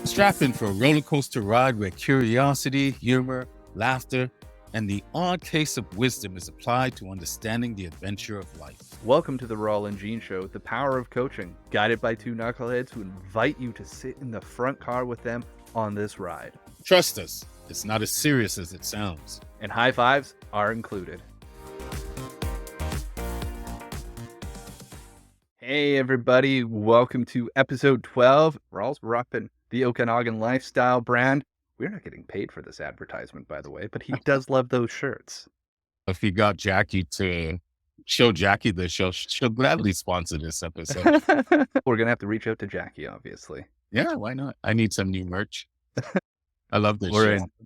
Strap in for a roller coaster ride where curiosity, humor, laughter, and the odd case of wisdom is applied to understanding the adventure of life. Welcome to the Rawle and Gene Show, the power of coaching, guided by two knuckleheads who invite you to sit in the front car with them on this ride. Trust us, it's not as serious as it sounds. And high fives are included. Hey everybody, welcome to episode 12. Rawle's repping the Okanagan lifestyle brand. We're not getting paid for this advertisement, by the way, but he does love those shirts. If you got Jackie to show Jackie the show, she'll gladly sponsor this episode. We're going to have to reach out to Jackie, obviously. Yeah, why not? I need some new merch. I love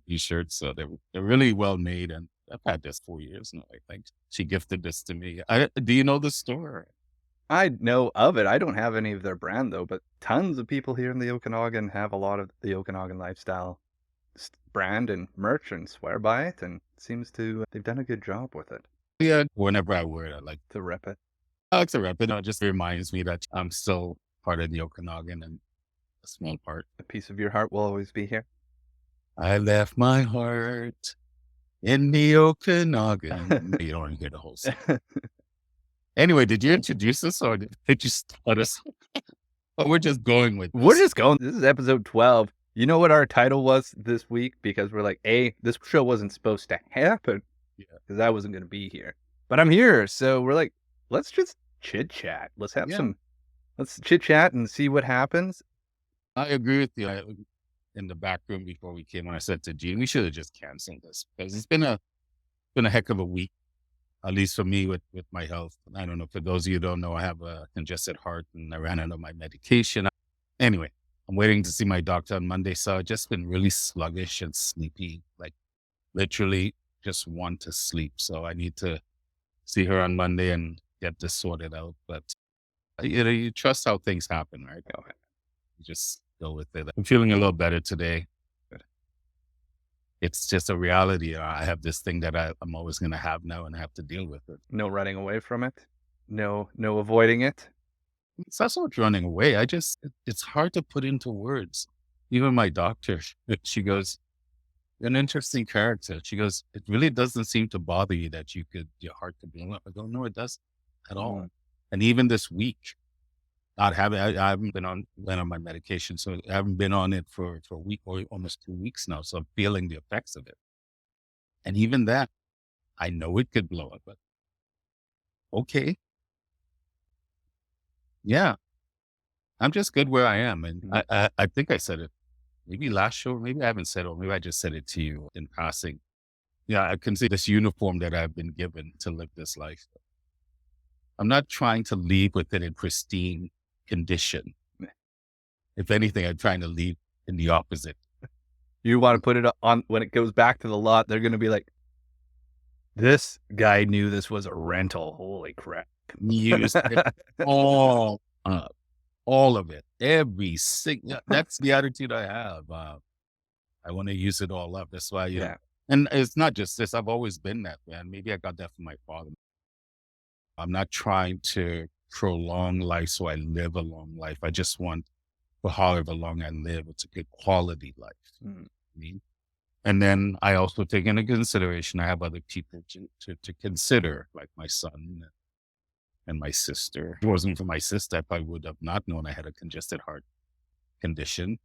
these shirts. So they're really well made, and I've had this 4 years now, I think. She gifted this to me. Do you know the store? I know of it. I don't have any of their brand, though, but tons of people here in the Okanagan have a lot of the Okanagan lifestyle brand and merch and swear by it, and it seems they've done a good job with it. Yeah, whenever I wear it, I like to rep it. I like to rep it. It just reminds me that I'm still part of the Okanagan, and a small part. A piece of your heart will always be here. I left my heart in the Okanagan. You don't want to hear the whole song. Anyway, did you introduce us or did you start us? But we're just going with this. We're just going. This is episode 12. You know what our title was this week? Because we're like, this show wasn't supposed to happen because I wasn't going to be here. But I'm here. So we're like, let's just chit chat. Let's chit chat and see what happens. I agree with you. In the back room before we came on, I said to Gene, we should have just canceled this because it's been a heck of a week. At least for me with my health. I don't know, for those of you who don't know, I have a congested heart and I ran out of my medication. Anyway, I'm waiting to see my doctor on Monday. So I've just been really sluggish and sleepy, like literally just want to sleep. So I need to see her on Monday and get this sorted out. But you trust how things happen, right? You just go with it. I'm feeling a little better today. It's just a reality. I have this thing that I'm always going to have now and I have to deal with it. No running away from it. No avoiding it. It's not so much running away. It's hard to put into words. Even my doctor, she goes, "You're an interesting character." She goes, "It really doesn't seem to bother you that your heart could blow up." I go, "No, it doesn't at all." And even this week, I haven't been on my medication, so I haven't been on it for a week or almost 2 weeks now. So I'm feeling the effects of it. And even that, I know it could blow up, but okay. Yeah. I'm just good where I am. And I think I said it maybe last show, maybe I haven't said it, or maybe I just said it to you in passing. Yeah, I can see this uniform that I've been given to live this life. I'm not trying to leave with it in pristine condition. If anything, I'm trying to leave in the opposite. You want to put it on when it goes back to the lot, they're going to be like, this guy knew this was a rental. Holy crap. Used it all up. All of it. Every single, that's the attitude I have. I want to use it all up. That's why, and it's not just this. I've always been that, man. Maybe I got that from my father. I'm not trying to prolong life so I live a long life. I just want, for however long I live, it's a good quality life. And then I also take into consideration, I have other people to consider, like my son and my sister. If it wasn't for my sister, I probably would have not known I had a congested heart condition.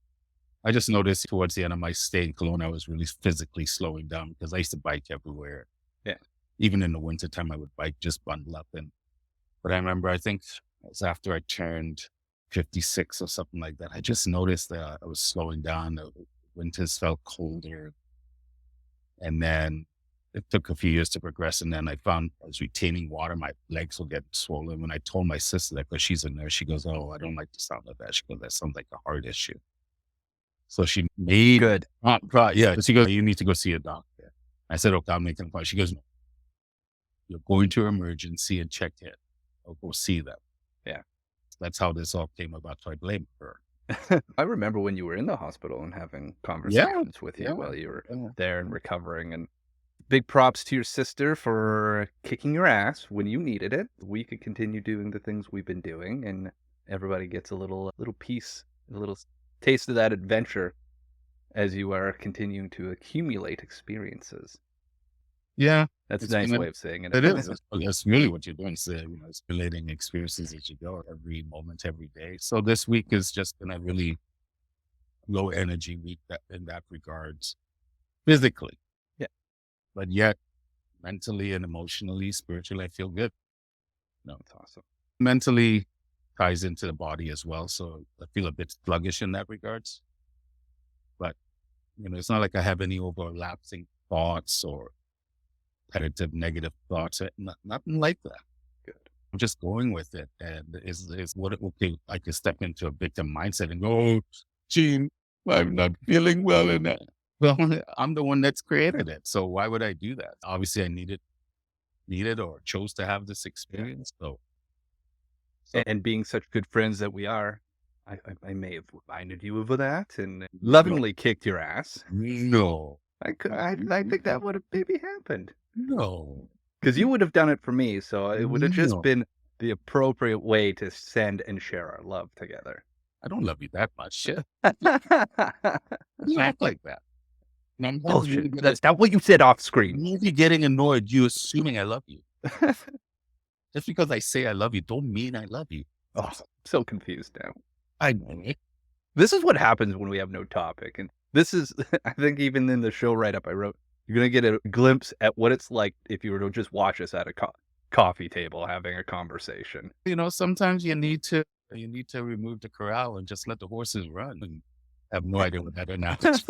I just noticed towards the end of my stay in Kelowna, I was really physically slowing down because I used to bike everywhere. Yeah. Even in the wintertime, I would bike, just bundle up. But I remember, I think it was after I turned 56 or something like that, I just noticed that I was slowing down. The winters felt colder. And then it took a few years to progress. And then I found I was retaining water. My legs were getting swollen. When I told my sister that, because she's a nurse, she goes, "Oh, I don't like the sound of that." She goes, "That sounds like a heart issue." So she made good. Yeah. She goes, "You need to go see a doctor." I said, "Okay, I'll make an appointment." She goes, "No, you're going to emergency and check it. I'll go see them." Yeah. That's how this all came about. So I blame her. I remember when you were in the hospital and having conversations with you while you were there and recovering. And big props to your sister for kicking your ass when you needed it. We could continue doing the things we've been doing, and everybody gets a little piece, a little taste of that adventure as you are continuing to accumulate experiences. Yeah, That's a it's nice gonna way of saying it. it is. That's really what you're doing. So, stimulating experiences as you go, every moment, every day. So this week is just been a really low energy week in that regards, physically, Yeah, but yet mentally and emotionally, spiritually, I feel good. No, that's awesome. mentally ties into the body as well. So I feel a bit sluggish in that regards, but it's not like I have any overlapping thoughts or repetitive negative thoughts. Nothing like that. Good. I'm just going with it. And is what it will be. I can step into a victim mindset and go, oh, Gene, I'm not feeling well in that. Well, I'm the one that's created it. So why would I do that? Obviously I needed or chose to have this Yeah. experience. So And being such good friends that we are, I may have reminded you of that and no, lovingly kicked your ass. no, I think that would have maybe happened no, because you would have done it for me. So it would have just no. been the appropriate way to send and share our love together. I don't love you that much. Shit. You act like that. And I'm never really Bullshit. gonna That's not what you said off screen. maybe getting annoyed, you assuming I love you. Just because I say I love you, don't mean I love you. Oh, I'm so confused now. I know it. This is what happens when we have no topic. And this is, I think, even in the show write up I wrote, you're going to get a glimpse at what it's like if you were to just watch us at a coffee table having a conversation. Sometimes you need to remove the corral and just let the horses run. And I have no idea what that analogy.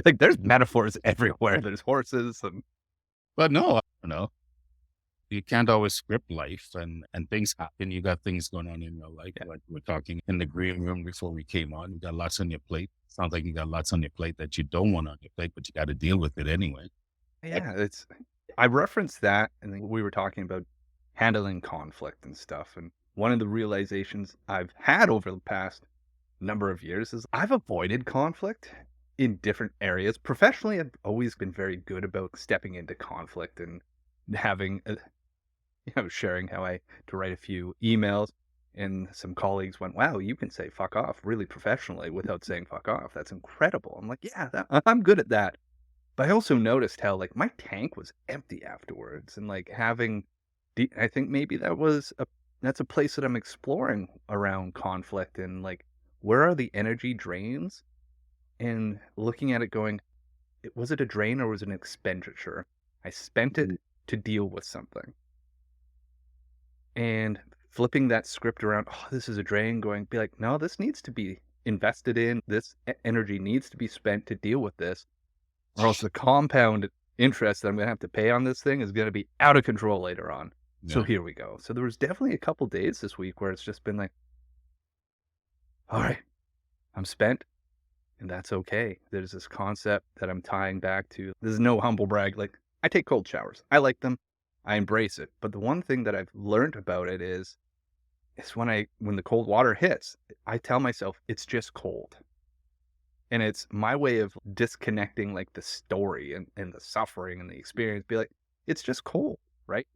Like, there's metaphors everywhere. There's horses and But no, I don't know. You can't always script life and things happen. You got things going on in your life. Like we're talking in the green room before we came on. You got lots on your plate. Sounds like you got lots on your plate that you don't want on your plate, but you got to deal with it anyway. yeah, I referenced that and then we were talking about handling conflict and stuff. And one of the realizations I've had over the past number of years is I've avoided conflict in different areas. Professionally, I've always been very good about stepping into conflict and having, sharing how I to write a few emails. And some colleagues went, "Wow, you can say fuck off really professionally without saying fuck off. That's incredible." I'm like, "Yeah, I'm good at that." But I also noticed how like my tank was empty afterwards, and like having, I think maybe that's a place that I'm exploring around conflict and like where are the energy drains and looking at it going, was it a drain or was it an expenditure? I spent it to deal with something. And flipping that script around, oh, this is a drain, be like, no, this needs to be invested in. This energy needs to be spent to deal with this, or else the compound interest that I'm going to have to pay on this thing is going to be out of control later on. So Yeah. here we go. So there was definitely a couple days this week where it's just been like, all right, I'm spent. And that's okay. There's this concept that I'm tying back to. There's no humble brag. Like, I take cold showers. I like them. I embrace it. But the one thing that I've learned about it is when the cold water hits, I tell myself it's just cold. And it's my way of disconnecting like the story and the suffering and the experience. Be like, it's just cold, right?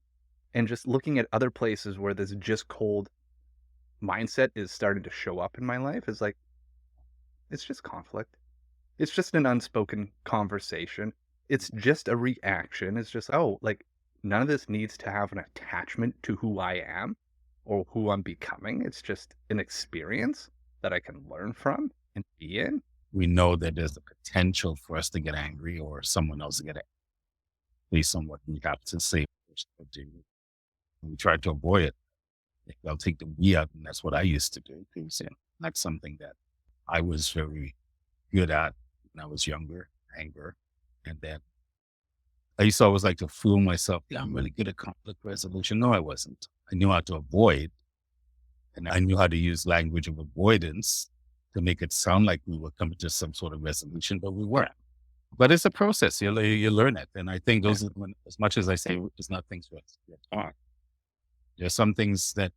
And just looking at other places where this just cold mindset is starting to show up in my life is like, it's just conflict. It's just an unspoken conversation. It's just a reaction. It's just, oh, like none of this needs to have an attachment to who I am or who I'm becoming. It's just an experience that I can learn from and be in. We know that there's the potential for us to get angry or someone else to get angry based on what we have to say. We try to avoid it. They'll take the we out, and that's what I used to do. That's something that I was very good at when I was younger, anger. And then I used to always like to fool myself. Yeah, I'm really good at conflict resolution. No, I wasn't. I knew how to avoid, and I knew how to use language of avoidance to make it sound like we were coming to some sort of resolution, but we weren't. But it's a process. You learn it. And I think those are as much as I say, it's not things for us to talk. There's some things that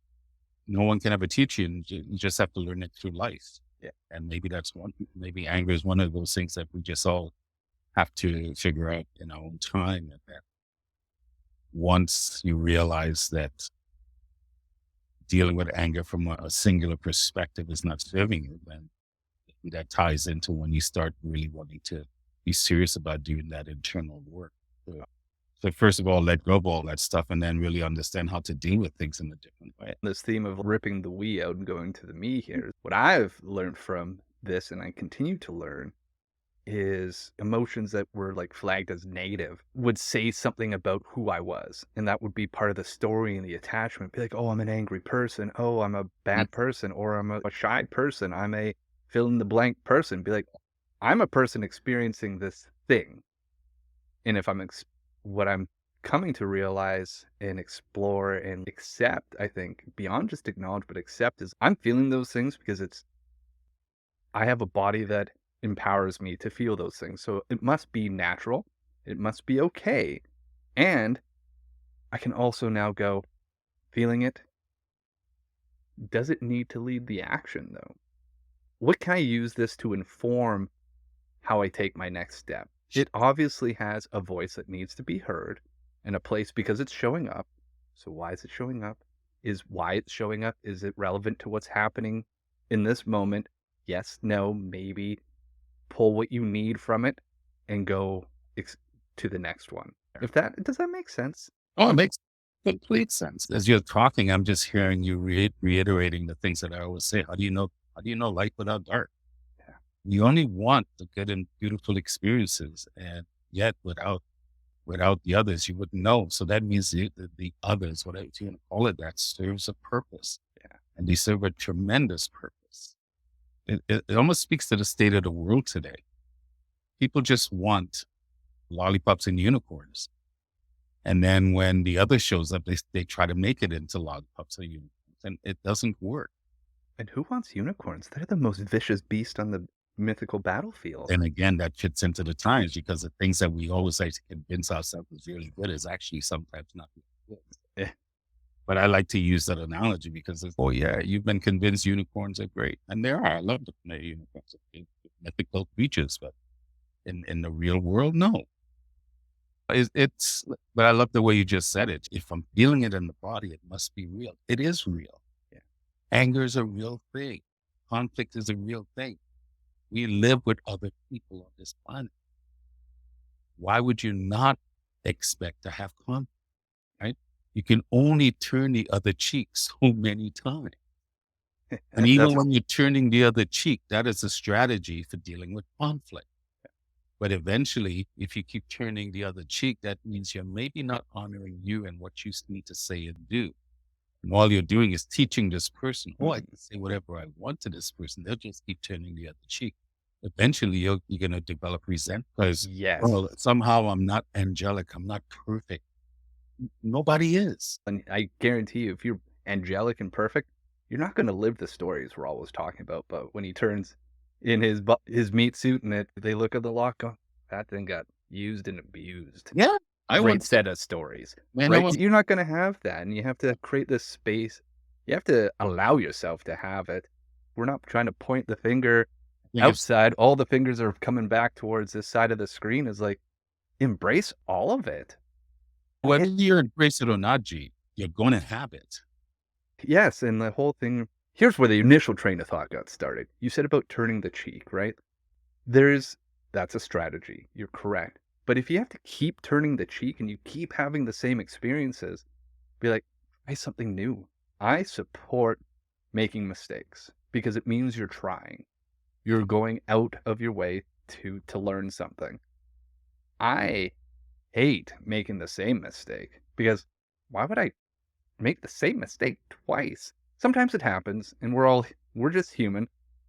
no one can ever teach you, and you just have to learn it through life. Yeah. And maybe anger is one of those things that we just all have to figure out in our own time. And that once you realize that dealing with anger from a singular perspective is not serving you, then that ties into when you start really wanting to be serious about doing that internal work. So, so first of all, let go of all that stuff and then really understand how to deal with things in a different way. This theme of ripping the we out and going to the me here, what I've learned from this and I continue to learn is emotions that were like flagged as negative would say something about who I was. And that would be part of the story and the attachment. Be like, oh, I'm an angry person. Oh, I'm a Mm. bad person. Or I'm a shy person. I'm a fill in the blank person. Be like, I'm a person experiencing this thing. And if what I'm coming to realize and explore and accept, I think, beyond just acknowledge, but accept is I'm feeling those things because I have a body that empowers me to feel those things. So it must be natural. It must be okay. And I can also now go, feeling it, does it need to lead the action though? What can I use this to inform how I take my next step? It obviously has a voice that needs to be heard and a place because it's showing up. So why is it showing up? Is why it's showing up? Is it relevant to what's happening in this moment? Yes, no, maybe. Pull what you need from it and go to the next one. If that does that make sense? Oh, it makes complete sense. As you're talking, I'm just hearing you reiterating the things that I always say. How do you know? How do you know light without dark? Yeah. You only want the good and beautiful experiences, and yet without the others, you wouldn't know. So that means the others, whatever you want to call it, that serves a purpose, Yeah. and they serve a tremendous purpose. It almost speaks to the state of the world today. People just want lollipops and unicorns. And then when the other shows up, they try to make it into lollipops or unicorns, and it doesn't work. And who wants unicorns? They're the most vicious beast on the mythical battlefield. And again, that fits into the times because the things that we always like to convince ourselves is really good is actually sometimes not really good. Eh, But I like to use that analogy because it's, oh yeah, you've been convinced unicorns are great. And they are. I love the unicorns. They're mythical creatures, but in the real world, no. It's, but I love the way you just said it. If I'm feeling it in the body, it must be real. It is real. Yeah. Anger is a real thing. Conflict is a real thing. We live with other people on this planet. Why would you not expect to have conflict, right? You can only turn the other cheek so many times. And That's even when you're turning the other cheek, that is a strategy for dealing with conflict. But eventually, if you keep turning the other cheek, that means you're maybe not honoring you and what you need to say and do. And all you're doing is teaching this person, oh, I can say whatever I want to this person. They'll just keep turning the other cheek. Eventually, you're going to develop resentment because, yes. well, somehow I'm not angelic. I'm not perfect. Nobody is. And I guarantee you, if you're angelic and perfect, you're not going to live the stories Rawle was talking about. But when he turns in his meat suit and they look at the lock, go, that thing got used and abused. Yeah. I Great want, set of stories, man, I right? want, You're not going to have that, and you have to create this space. You have to allow yourself to have it. We're not trying to point the finger outside. All the fingers are coming back towards this side of the screen. Is like embrace all of it. whether you embrace it or not, G, you're going to have it. Yes, and the whole thing here's where the initial train of thought got started. You said about turning the cheek, right? That's a strategy. You're correct. But if you have to keep turning the cheek and you keep having the same experiences, be like, try something new. I support making mistakes because it means you're trying. You're going out of your way to learn something. I hate making the same mistake because why would I make the same mistake twice? Sometimes it happens and we're just human.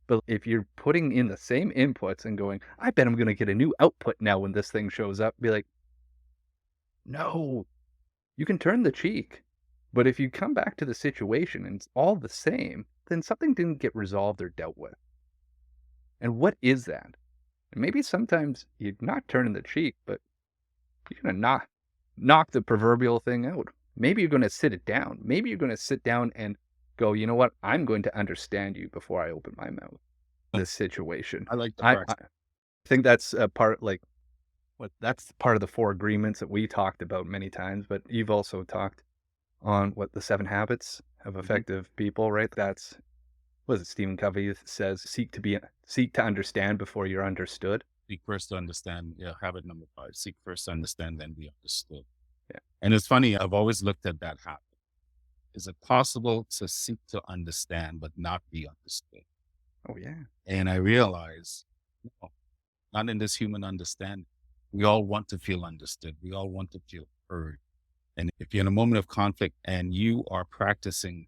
But if you're putting in the same inputs and going, I bet I'm going to get a new output now when this thing shows up, be like, no, you can turn the cheek. But if you come back to the situation and it's all the same, then something didn't get resolved or dealt with. And what is that? And maybe sometimes you're not turning the cheek, but you're going to knock the proverbial thing out. Maybe you're going to sit it down. Maybe you're going to sit down and go, you know what? I'm going to understand you before I open my mouth. This situation. I like the I practice. think that's a part that's part of the 4 agreements that we talked about many times, but you've also talked on the 7 habits of effective people, right? That's what is it? Stephen Covey says, seek to understand before you're understood. Seek first to understand. Yeah, habit number 5. Seek first to understand, then be understood. Yeah. And it's funny, I've always looked at that habit. Is it possible to seek to understand but not be understood? Oh yeah. And I realize, no, not in this human understanding. We all want to feel understood. We all want to feel heard. And if you're in a moment of conflict and you are practicing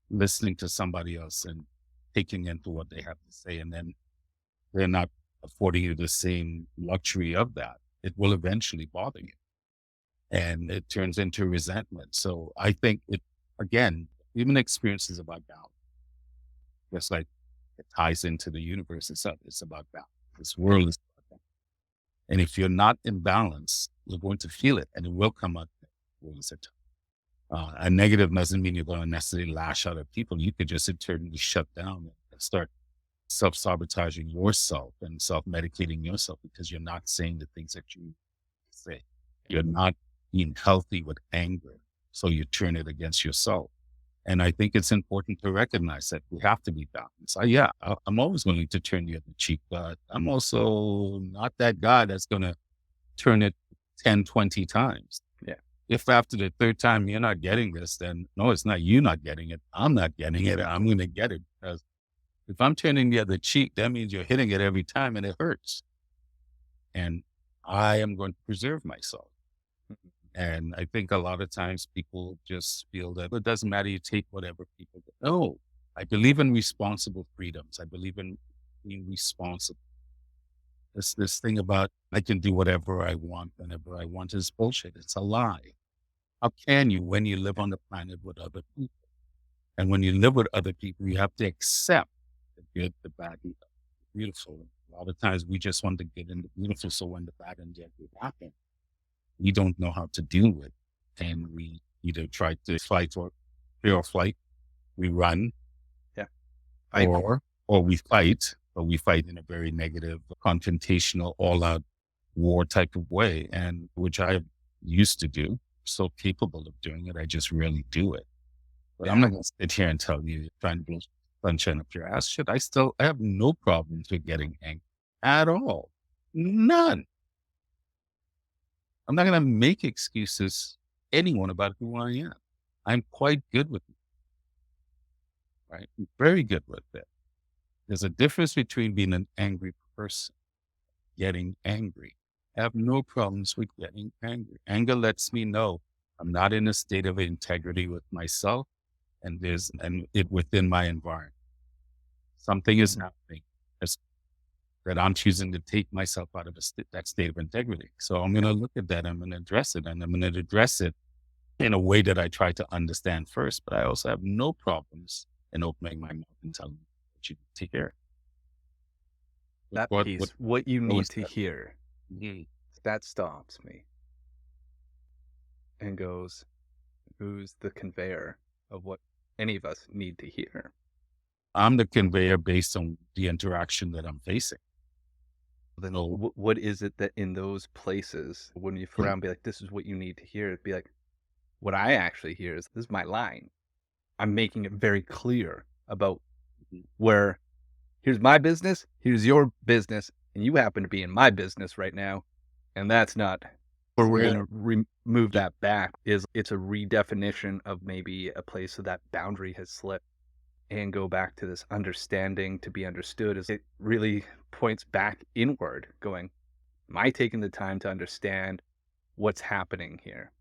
listening to somebody else and taking into what they have to say, and then they're not affording you the same luxury of that, it will eventually bother you. And it turns into resentment. So I think again, human experience is about balance. Just like it ties into the universe itself. It's about balance. This world is about balance. And if you're not in balance, you're going to feel it and it will come out. A negative doesn't mean you're going to necessarily lash out at people. You could just internally shut down and start self-sabotaging yourself and self-medicating yourself because you're not saying the things that you say. You're not being healthy with anger. So you turn it against yourself. And I think it's important to recognize that we have to be balanced. I'm always willing to turn the other cheek, but I'm also not that guy that's going to turn it 10, 20 times. Yeah. If after the third time you're not getting this, then no, it's not you not getting it. I'm not getting it. I'm going to get it because if I'm turning the other cheek, that means you're hitting it every time and it hurts. And I am going to preserve myself. And I think a lot of times people just feel that it doesn't matter. You take whatever people do. No, I believe in responsible freedoms. I believe in being responsible. This thing about I can do whatever I want whenever I want is bullshit. It's a lie. How can you when you live on the planet with other people? And when you live with other people, you have to accept the good, the bad, the beautiful. A lot of times we just want to get in the beautiful. So when the bad and the ugly happen, we don't know how to deal with. And we either try to fight or fear or flight. We run. Yeah. Or we fight, but we fight in a very negative, confrontational, all out war type of way. And which I used to do, so capable of doing it. I just rarely do it. But I'm not going to sit here and tell you trying to blow sunshine up your ass. Shit, I have no problems with getting angry at all. None. I'm not going to make excuses anyone about who I am. I'm quite good with it. Right? I'm very good with it. There's a difference between being an angry person, getting angry. I have no problems with getting angry. Anger lets me know I'm not in a state of integrity with myself and it within my environment. Something is happening that I'm choosing to take myself out of that state of integrity. So I'm going to look at that. I'm going to address it, and I'm going to address it in a way that I try to understand first. But I also have no problems in opening my mouth and telling you what you need to hear. That piece, what you need to hear, that stops me and goes, who's the conveyor of what any of us need to hear? I'm the conveyor based on the interaction that I'm facing. Then what is it that in those places, when you flip around and be like, this is what you need to hear, it'd be like, what I actually hear is, this is my line. I'm making it very clear about where here's my business, here's your business, and you happen to be in my business right now. And that's not, we're going to remove that back. It's a redefinition of maybe a place where that boundary has slipped and go back to this understanding to be understood. As it really points back inward going, am I taking the time to understand what's happening here?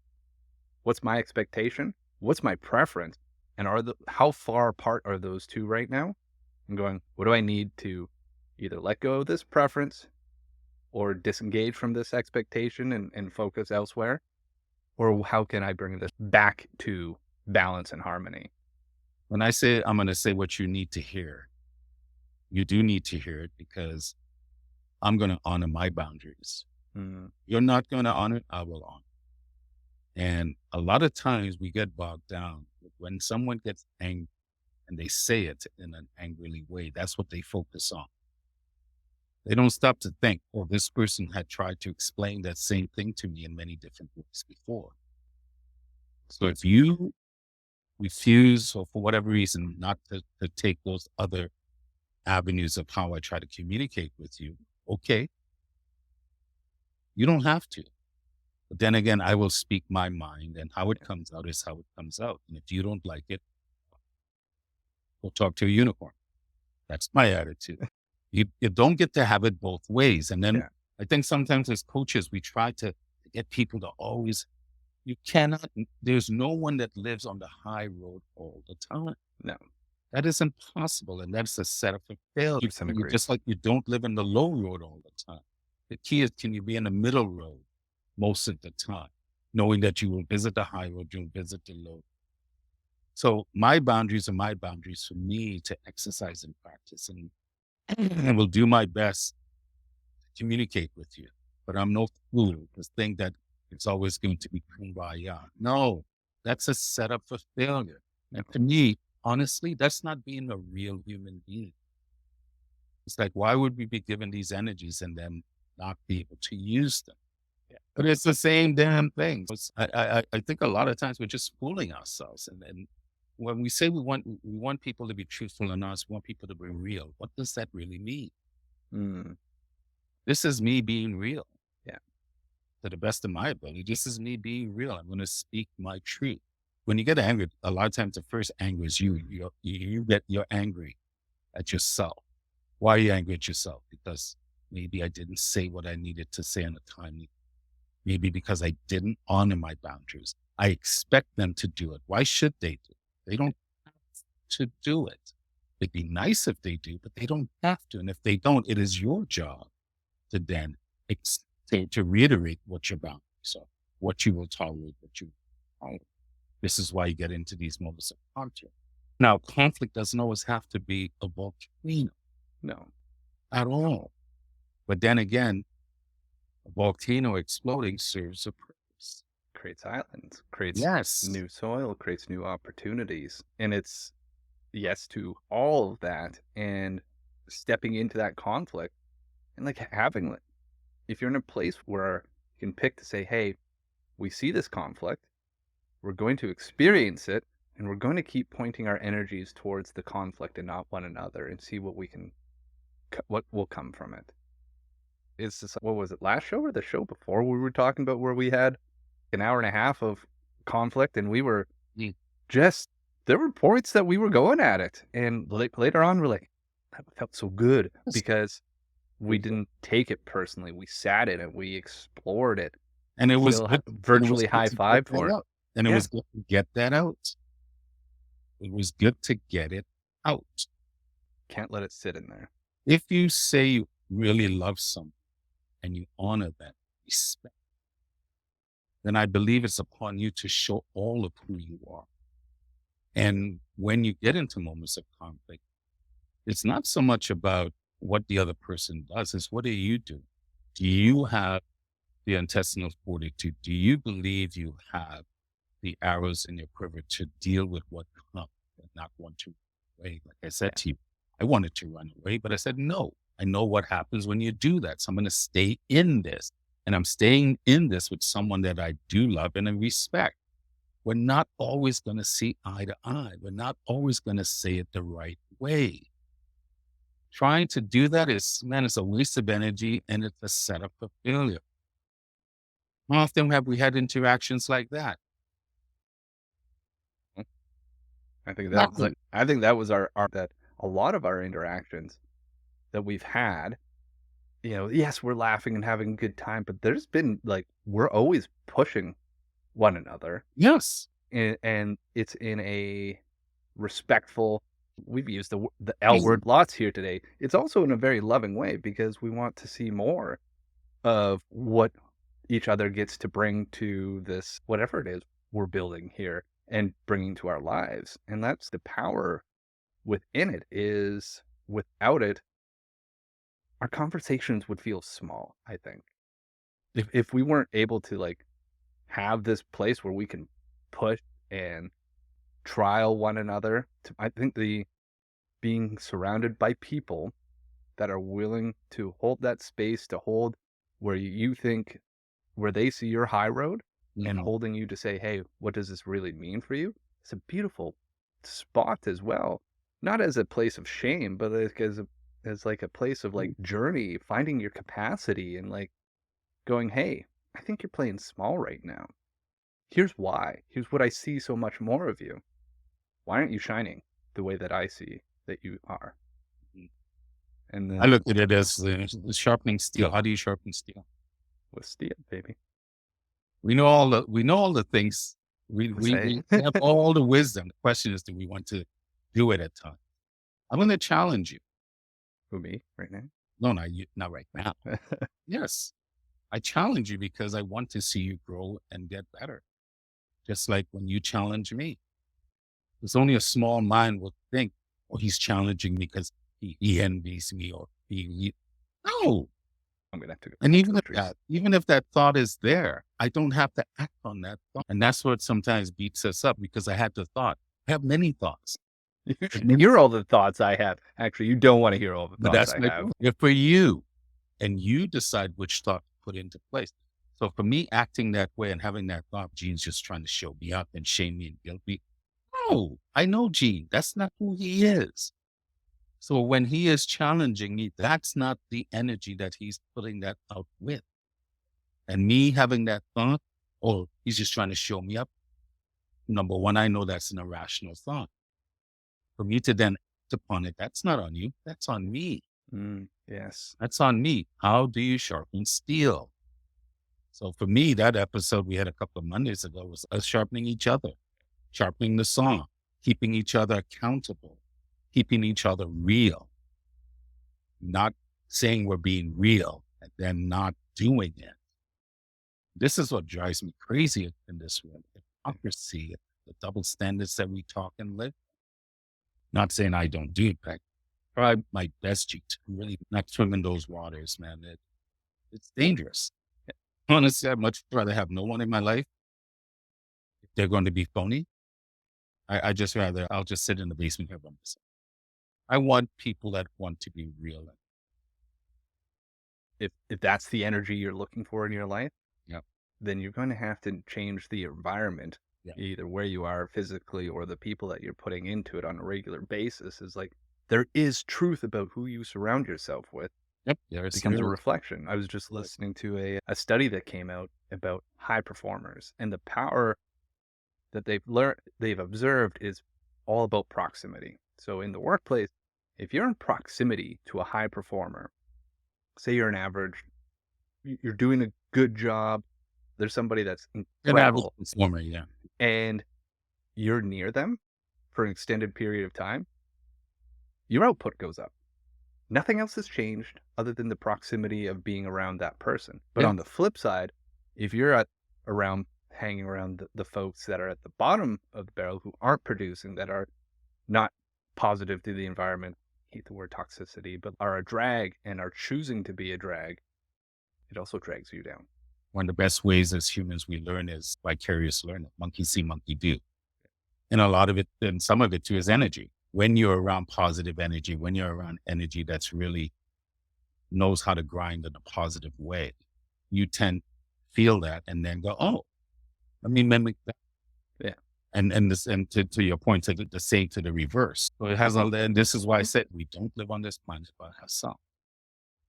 What's my expectation? What's my preference? And how far apart are those two right now? I'm going, what do I need to either let go of this preference or disengage from this expectation and focus elsewhere? Or how can I bring this back to balance and harmony? When I say I'm going to say what you need to hear, you do need to hear it because I'm going to honor my boundaries. You're not going to honor it, I will honor. And a lot of times we get bogged down when someone gets angry and they say it in an angrily way. That's what they focus on. They don't stop to think, oh, this person had tried to explain that same thing to me in many different ways before. So if you refuse, or for whatever reason, not to take those other avenues of how I try to communicate with you, okay, you don't have to. But then again, I will speak my mind, and how it comes out is how it comes out. And if you don't like it, go talk to a unicorn. That's my attitude. You don't get to have it both ways. And then Yeah. I think sometimes as coaches, we try to get people to always, you cannot, there's no one that lives on the high road all the time. No. That is impossible. And that's a setup for failure. 100% You agree. just like you don't live in the low road all the time. The key is, can you be in the middle road most of the time, knowing that you will visit the high road, you'll visit the low. So my boundaries are my boundaries for me to exercise and practice, and I will do my best to communicate with you. But I'm no fool to think that it's always going to be kumbaya. No, that's a setup for failure. And to me, honestly, that's not being a real human being. It's like, why would we be given these energies and then not be able to use them? Yeah. But it's the same damn thing. I think a lot of times we're just fooling ourselves. And when we say we want people to be truthful and honest, we want people to be real. What does that really mean? Mm. This is me being real. Yeah. To the best of my ability. This is me being real. I'm going to speak my truth. When you get angry, a lot of times the first anger is you. You're angry at yourself. Why are you angry at yourself? Because maybe I didn't say what I needed to say in a timely. Maybe because I didn't honor my boundaries. I expect them to do it. Why should they do it? They don't have to do it. It'd be nice if they do, but they don't have to. And if they don't, it is your job to then to reiterate what your boundaries are, what you will tolerate, what you won't tolerate. This is why you get into these moments of conflict. Now, conflict doesn't always have to be a volcano. No. At all. But then again, a volcano exploding serves a purpose. Creates islands, creates Yes. new soil, creates new opportunities. And it's yes to all of that and stepping into that conflict and like having it. If you're in a place where you can pick to say, hey, we see this conflict, we're going to experience it, and we're going to keep pointing our energies towards the conflict and not one another and see what will come from it. It's just, what was it, last show or the show before we were talking about where we had an hour and a half of conflict and we were just, there were points that we were going at it. And later on, we're like, that felt so good because we didn't take it personally. We sat in it. We explored it. And it was virtually high five for it. And it was good to get that out. It was good to get it out. Can't let it sit in there. If you say you really love someone and you honor that respect, then I believe it's upon you to show all of who you are. And when you get into moments of conflict, it's not so much about what the other person does, it's what do you do? Do you have the intestinal fortitude? Do you believe you have the arrows in your quiver to deal with what comes and not want to run away? Like I said to you, I wanted to run away, but I said, no, I know what happens when you do that. So I'm going to stay in this. And I'm staying in this with someone that I do love and I respect. We're not always going to see eye to eye. We're not always going to say it the right way. Trying to do that is, man, it's a waste of energy and it's a setup for failure. How often have we had interactions like that? I think that was our that a lot of our interactions that we've had, yes, we're laughing and having a good time, but there's been like, we're always pushing one another. Yes. And it's in a respectful, we've used the L word lots here today. It's also in a very loving way because we want to see more of what each other gets to bring to this, whatever it is we're building here and bringing to our lives. And that's the power within it. Is without it, our conversations would feel small, I think. If we weren't able to like have this place where we can push and trial one another, I think the being surrounded by people that are willing to hold that space, to hold where you think, where they see your high road and holding you to say, hey, what does this really mean for you? it's a beautiful spot as well. Not as a place of shame, but like as like a place of like journey, finding your capacity and like going, hey, I think you're playing small right now. Here's why. Here's what I see so much more of you. Why aren't you shining the way that I see that you are? And I then look at it as sharpening steel. How do you sharpen steel? with steel, baby. We know all the things. Say, We have all the wisdom. The question is, do we want to do it at times? I'm going to challenge you. who me right now? No, not right now. Yes, I challenge you because I want to see you grow and get better. Just like when you challenge me, there's only a small mind will think, "Oh, he's challenging me because he envies me," or no. I'm gonna have to go And talk to the trees. even if that thought is there, I don't have to act on that thought. And that's what sometimes beats us up because I had the thought. I have many thoughts, You should hear all the thoughts I have. Actually, you don't want to hear all the but thoughts that's I my have. point. If for you, and you decide which thought to put into place. So for me, acting that way and having that thought, Gene's just trying to show me up and shame me and guilt me. No, I know Gene. That's not who he is. So when he is challenging me, that's not the energy that he's putting that out with. And me having that thought, oh, he's just trying to show me up. Number one, I know that's an irrational thought. For me to then act upon it, that's not on you. That's on me. Yes. That's on me. How do you sharpen steel? So for me, that episode we had a couple of Mondays ago was us sharpening each other, sharpening the saw, keeping each other accountable, keeping each other real, not saying we're being real and then not doing it. This is what drives me crazy in this world. Hypocrisy, the double standards that we talk and live. Not saying I don't do it, but I try my best to really not swim in those waters, man. It's dangerous. Honestly, I'd much rather have no one in my life if they're going to be phony. I just rather, I'll just sit in the basement here by myself. I want people that want to be real. If that's the energy you're looking for in your life, Yeah. then you're going to have to change the environment, Yeah. either where you are physically or the people that you're putting into it on a regular basis. Is like there is truth about who you surround yourself with. Yep. It becomes a reflection. I was just listening to a study that came out about high performers, and the power that they've observed is all about proximity. So in the workplace, if you're in proximity to a high performer, say you're an average, you're doing a good job, there's somebody that's an average incredible, performer. Yeah. and you're near them for an extended period of time, your output goes up. Nothing else has changed other than the proximity of being around that person. But Yeah. on the flip side, if you're hanging around the folks that are at the bottom of the barrel who aren't producing, that are not positive to the environment, I hate the word toxicity, but are a drag and are choosing to be a drag, it also drags you down. One of the best ways as humans we learn is vicarious learning. Monkey see, monkey do. And a lot of it, and some of it too, is energy. When you're around positive energy, when you're around energy that's really knows how to grind in a positive way, you tend to feel that and then go, oh, let me mimic that. Yeah. And to your point, to the same to the reverse. So it has and this is why I said we don't live on this planet by ourselves.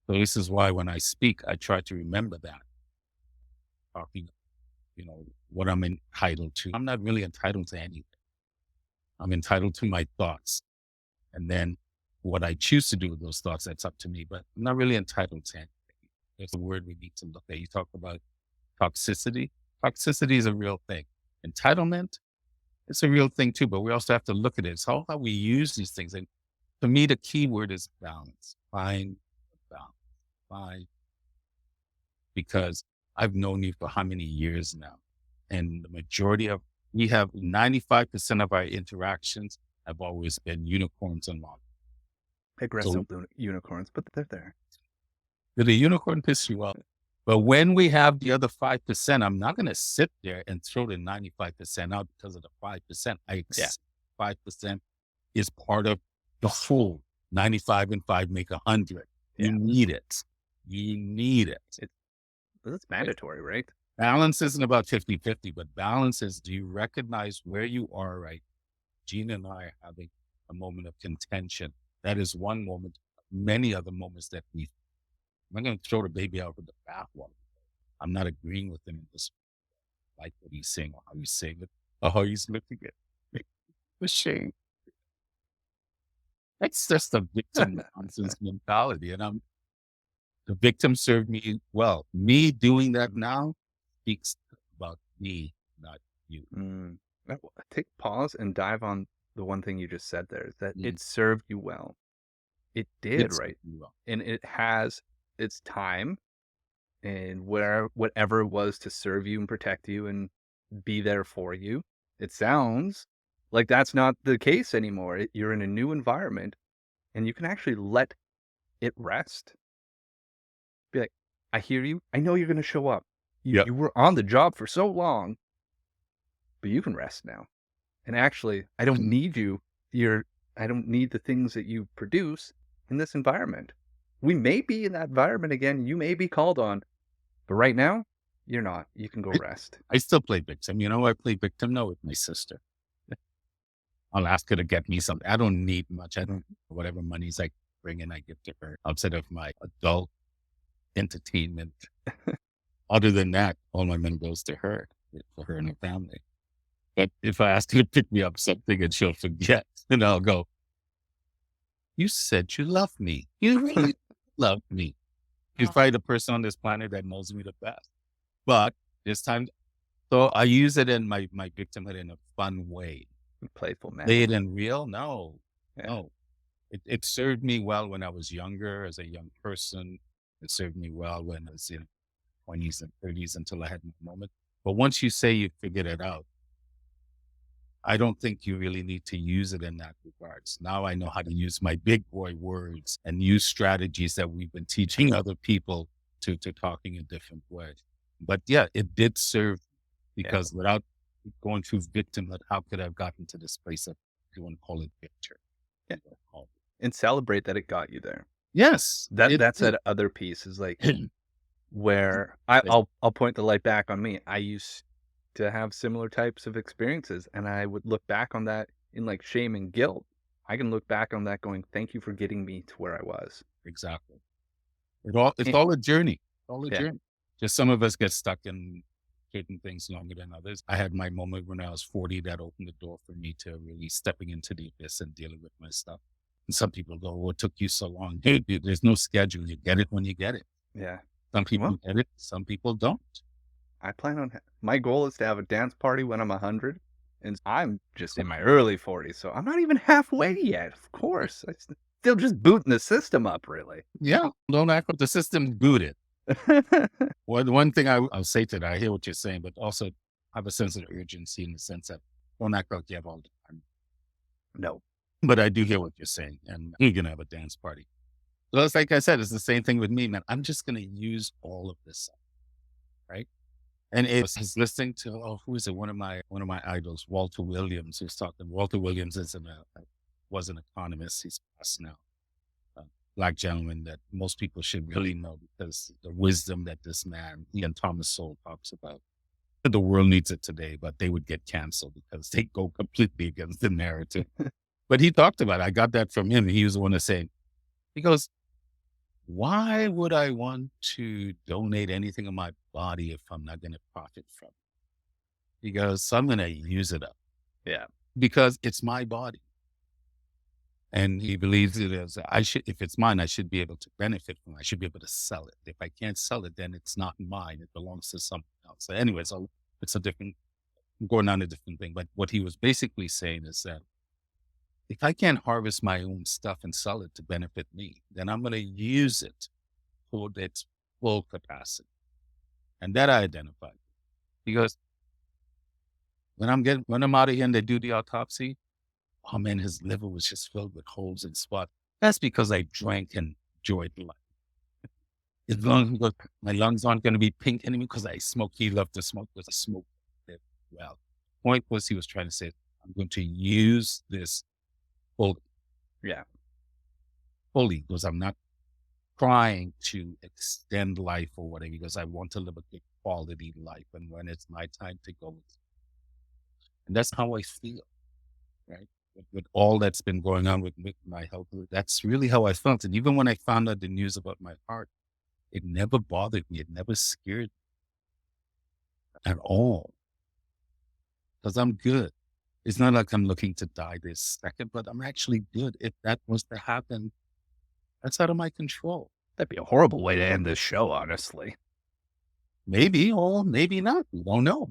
So this is why when I speak, I try to remember that. Talking, what I'm entitled to. I'm not really entitled to anything. I'm entitled to my thoughts. And then what I choose to do with those thoughts, that's up to me. But I'm not really entitled to anything. There's a word we need to look at. You talk about toxicity. Toxicity is a real thing. Entitlement, it's a real thing too, but we also have to look at it. So how we use these things. And for me, the key word is balance. Find balance. Find. Because I've known you for how many years now? And the majority of, we have 95% of our interactions have always been unicorns and moms. Aggressive unicorns, but they're there. Did a unicorn piss you off? But when we have the other 5%, I'm not going to sit there and throw the 95% out because of the 5%. 5% is part of the whole. 95 and 5 make 100. Yeah. You need it. You need it. It's mandatory, right? Balance isn't about 50-50, but balance is, do you recognize where you are right Gene and I are having a moment of contention. That is one moment. Many other moments that I'm not going to throw the baby out with the bathwater. I'm not agreeing with him in this, like what he's saying or how he's saying it or how he's looking at me. The shame. That's just a victim nonsense mentality. And the victim served me well. Me doing that now speaks about me, not you. Take pause and dive on the one thing you just said there, is that Mm. it served you well. It did, It's right? well. And it has its time and whatever it was to serve you and protect you and be there for you. It sounds like that's not the case anymore. You're in a new environment and you can actually let it rest. Be like, I hear you. I know you're going to show up. Yeah. You were on the job for so long, but you can rest now. And actually, I don't need you. I don't need the things that you produce in this environment. We may be in that environment again. You may be called on, but right now, you're not. You can go rest. I still play victim. You know, I play victim now with my sister. I'll ask her to get me something. I don't need much. I don't, whatever money's I bring in, I give to her outside of my adult entertainment. Other than that, all my money goes to her, for her and her family. But if I ask her to pick me up something and she'll forget, then I'll go, you said you love me. You really love me. She's probably the person on this planet that knows me the best. But this time, so I use it in my victimhood in a fun way. Playful man. Play it in real? No, Yeah. no. It served me well when I was younger as a young person. It served me well when I was in 20s and 30s until I had my moment. But once you say you figured it out, I don't think you really need to use it in that regards. Now I know how to use my big boy words and use strategies that we've been teaching other people to talking a different way. But yeah, it did serve because without going through victimhood, how could I have gotten to this place of, if you want to call it victor? Yeah. And celebrate that it got you there. Yes. That's that other piece is like where I'll point the light back on me. I used to have similar types of experiences, and I would look back on that in like shame and guilt. I can look back on that going, thank you for getting me to where I was. Exactly. It's all a journey. All a journey. Just some of us get stuck in certain things longer than others. I had my moment when I was 40 that opened the door for me to really stepping into the abyss and dealing with my stuff. And some people go, "What took you so long?" Hey, dude, there's no schedule. You get it when you get it. Yeah. Some people get it. Some people don't. I plan on, my goal is to have a dance party when I'm 100. And I'm just in my early 40s. So I'm not even halfway yet. Of course. I still just booting the system up, really. Yeah. Don't act like the system's booted. One thing I'll say to that, I hear what you're saying, but also have a sense of urgency in the sense that don't act like you have all the time. No. But I do hear what you're saying, and you're going to have a dance party. So it's like I said, it's the same thing with me, man. I'm just going to use all of this stuff, right? And I was listening to, who is it? One of my idols, Walter Williams, who's talking. Walter Williams was an economist. He's passed now. Black gentleman that most people should really know because the wisdom that this man, he and Thomas Sowell talks about. The world needs it today, but they would get canceled because they go completely against the narrative. But he talked about it. I got that from him. He was the one to say, he goes, why would I want to donate anything of my body if I'm not going to profit from it? He goes, so I'm going to use it up. Yeah. Because it's my body. And he believes it as if it's mine, I should be able to benefit from it. I should be able to sell it. If I can't sell it, then it's not mine. It belongs to someone else. So anyway, so it's I'm going on a different thing. But what he was basically saying is that if I can't harvest my own stuff and sell it to benefit me, then I'm going to use it for its full capacity. And that I identified. Because when I'm out of here and they do the autopsy, oh man, his liver was just filled with holes and spots. That's because I drank and enjoyed life. As long as my lungs aren't going to be pink anymore because I smoke. He loved to smoke because I smoked it well. Point was, he was trying to say, I'm going to use this fully. Yeah. Fully, because I'm not trying to extend life or whatever, because I want to live a good quality life. And when it's my time to go, and that's how I feel. Right. with all that's been going on with my health. That's really how I felt. And even when I found out the news about my heart, it never bothered me. It never scared me at all because I'm good. It's not like I'm looking to die this second, but I'm actually good. If that was to happen, that's out of my control. That'd be a horrible way to end this show, honestly. Maybe or maybe not. We don't know.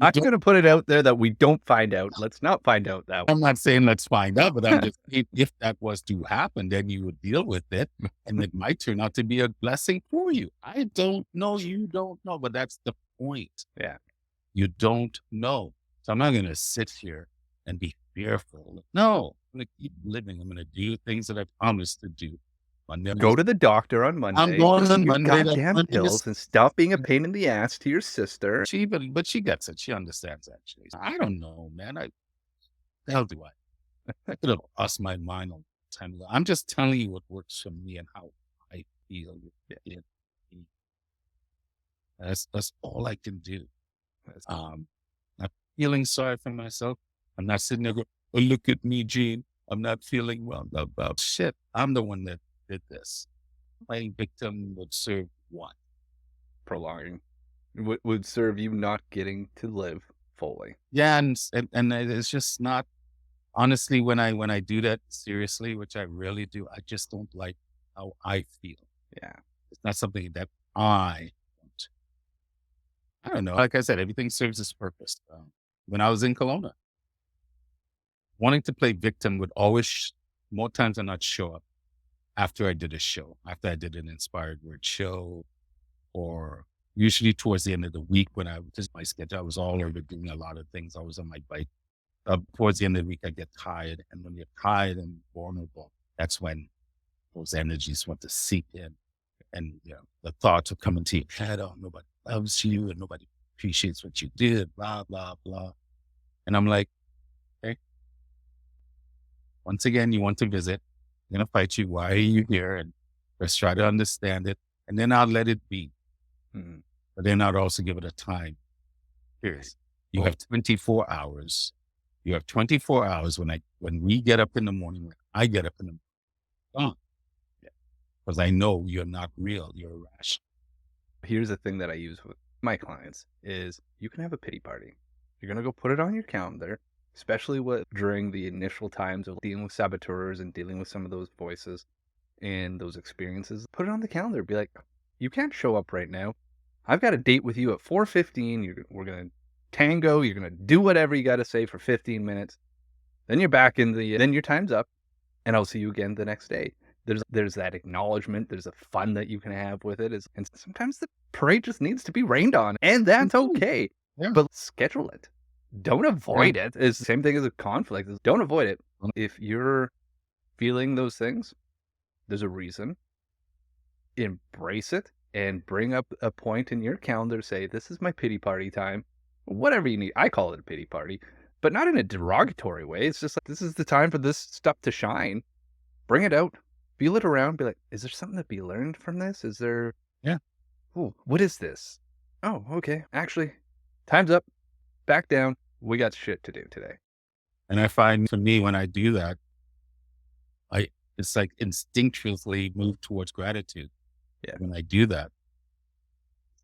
I'm going to put it out there that we don't find out. Let's not find out that. I'm not saying let's find out, but I'm just, if that was to happen, then you would deal with it. And it might turn out to be a blessing for you. I don't know. You don't know, but that's the point. Yeah. You don't know. So I'm not going to sit here and be fearful. No, I'm going to keep living. I'm going to do things that I promised to do. Go to the doctor on Monday. I'm going on Monday. Goddamn pills and stop being a pain in the ass to your sister. But she gets it. She understands actually. I don't know, man. The hell do I could have lost my mind on time ago. I'm just telling you what works for me and how I feel. That's all I can do. Not feeling sorry for myself. I'm not sitting there going, "Oh, look at me, Gene. I'm not feeling well." About shit. I'm the one that did this. Playing victim would serve what? Prolonging. Would serve you not getting to live fully. Yeah, and it's just not. Honestly, when I do that seriously, which I really do, I just don't like how I feel. Yeah, it's not something that I want. I don't know. Like I said, everything serves its purpose. When I was in Kelowna, wanting to play victim would always, more times than not, show up after I did a show, after I did an inspired word show, or usually towards the end of the week when I just my schedule, I was all over doing a lot of things. I was on my bike. Towards the end of the week, I get tired. And when you're tired and vulnerable, that's when those energies want to seep in. And the thoughts will come into your head, "Oh, nobody loves you and nobody appreciates what you did, blah, blah, blah." And I'm like, okay, once again, you want to visit. I'm going to fight you. Why are you here? And let's try to understand it. And then I'll let it be. Mhm. But then I'd also give it a time. Here's, you have 24 hours. You have 24 hours when we get up in the morning, when I get up in the morning, because I know you're not real. You're irrational. Here's the thing that I use with my clients is you can have a pity party. You're going to go put it on your calendar, especially during the initial times of dealing with saboteurs and dealing with some of those voices and those experiences. Put it on the calendar. Be like, you can't show up right now. I've got a date with you at 4:15. We're going to tango. You're going to do whatever you got to say for 15 minutes. Then you're back then your time's up and I'll see you again the next day. There's that acknowledgement. There's a fun that you can have with it. And sometimes the parade just needs to be rained on, and that's okay. Yeah. But schedule it. Don't avoid it. It's the same thing as a conflict. Don't avoid it. If you're feeling those things, there's a reason. Embrace it and bring up a point in your calendar. Say, this is my pity party time. Whatever you need. I call it a pity party, but not in a derogatory way. It's just like, this is the time for this stuff to shine. Bring it out. Feel it around. Be like, is there something to be learned from this? Is there? Yeah. Oh, what is this? Oh, okay. Actually, time's up. Back down. We got shit to do today. And I find for me, when I do that, it's like instinctually move towards gratitude. Yeah. When I do that,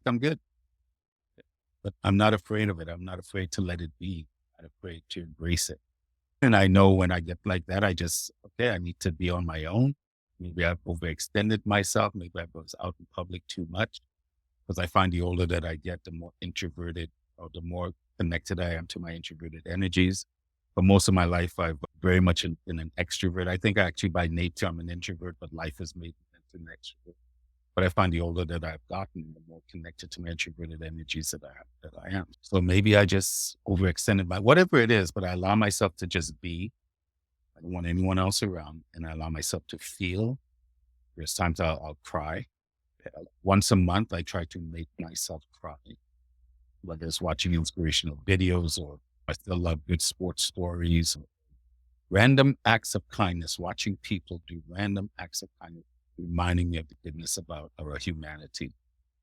I'm good. But I'm not afraid of it. I'm not afraid to let it be. I'm not afraid to embrace it. And I know when I get like that, I need to be on my own. Maybe I've overextended myself. Maybe I was out in public too much. Because I find the older that I get, the more introverted or the more connected I am to my introverted energies. For most of my life, I've very much been an extrovert. I think actually by nature, I'm an introvert, but life has made me into an extrovert. But I find the older that I've gotten, the more connected to my introverted energies that I am. So maybe I just overextended whatever it is, but I allow myself to just be. I don't want anyone else around, and I allow myself to feel. There's times I'll cry. Once a month, I try to make myself cry, whether it's watching inspirational videos or I still love good sports stories, random acts of kindness, watching people do random acts of kindness, reminding me of the goodness about our humanity.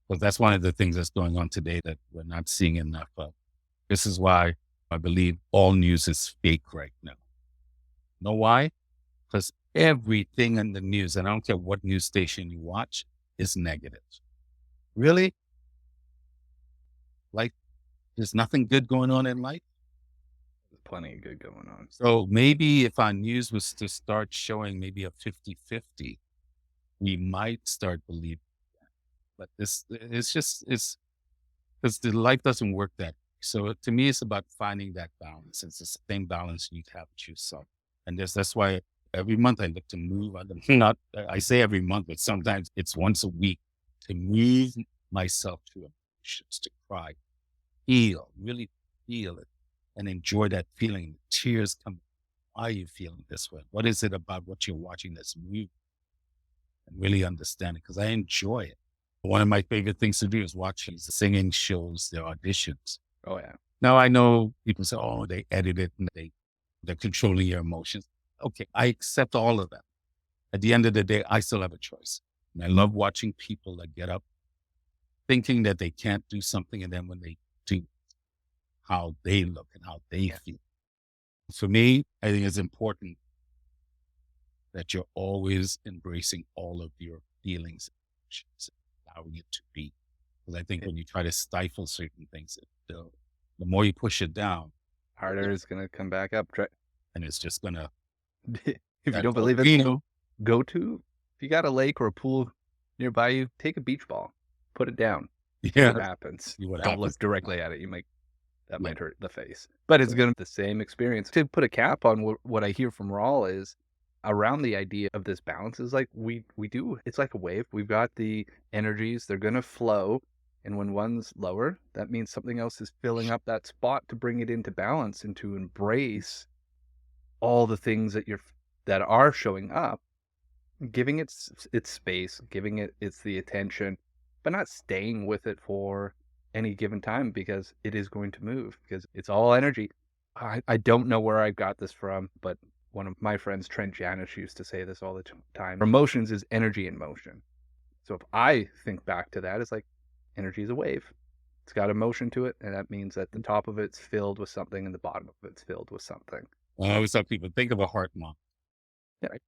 Because that's one of the things that's going on today that we're not seeing enough of. This is why I believe all news is fake right now. Know why? Because everything in the news, and I don't care what news station you watch, is negative. Really? Like, there's nothing good going on in life? There's plenty of good going on. So maybe if our news was to start showing maybe a 50-50, we might start believing that. But it's because the life doesn't work that way. So to me, it's about finding that balance. It's the same balance you have with yourself. And that's why every month I look to move. Not, I say every month, but sometimes it's once a week to move myself to emotions, to cry, feel, really feel it and enjoy that feeling. Tears come. Why are you feeling this way? What is it about what you're watching that's moving? And really understand it because I enjoy it. One of my favorite things to do is watch these singing shows, their auditions. Oh, yeah. Now I know people say, oh, they edit it and they're controlling your emotions. Okay, I accept all of that. At the end of the day, I still have a choice. And I love watching people that get up thinking that they can't do something. And then when they do, how they look and how they feel. For me, I think it's important that you're always embracing all of your feelings, emotions, allowing it to be. Because I think when you try to stifle certain things, the more you push it down, Harder is going to come back up. and it's just going to, If you don't believe it, it, if you got a lake or a pool nearby you, take a beach ball, put it down. See yeah, what happens. see what Don't happens. look directly at it. That might hurt the face, but it's going to be the same experience. To put a cap on what I hear from Rawle is around the idea of this balance is like we do. It's like a wave. We've got the energies. They're going to flow. And when one's lower, that means something else is filling up that spot to bring it into balance and to embrace all the things that are showing up, giving it its space, giving it its the attention, but not staying with it for any given time because it is going to move because it's all energy. I don't know where I got this from, but one of my friends, Trent Janish, used to say this all the time. Emotions is energy in motion. So if I think back to that, it's like energy is a wave. It's got emotion to it, and that means that the top of it's filled with something and the bottom of it's filled with something. I always tell people, think of a heart mom. Yeah. Right?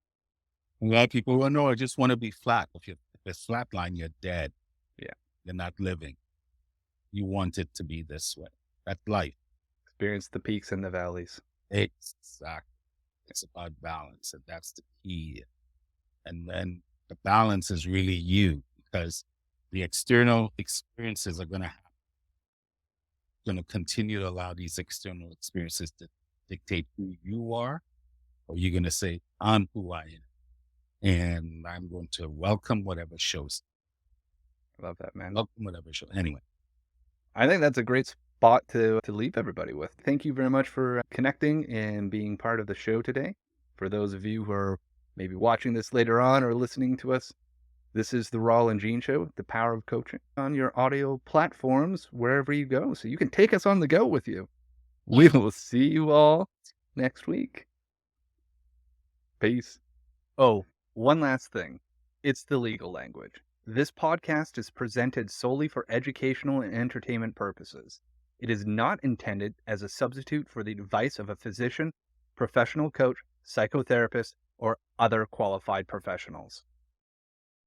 A lot of people, well, no, I just want to be flat. If it's flat line, you're dead. Yeah. You're not living. You want it to be this way. That's life. Experience the peaks and the valleys. Exactly. It's about balance, and that's the key. And then the balance is really you because the external experiences are going to continue to allow these external experiences to dictate who you are, or you're going to say, I'm who I am. And I'm going to welcome whatever shows. I love that, man. Welcome whatever shows. Anyway. I think that's a great spot to leave everybody with. Thank you very much for connecting and being part of the show today. For those of you who are maybe watching this later on or listening to us, this is the Rawle and Gene Show, the power of coaching on your audio platforms, wherever you go. So you can take us on the go with you. We will see you all next week. Peace. Oh, one last thing. It's the legal language. This podcast is presented solely for educational and entertainment purposes. It is not intended as a substitute for the advice of a physician, professional coach, psychotherapist, or other qualified professionals.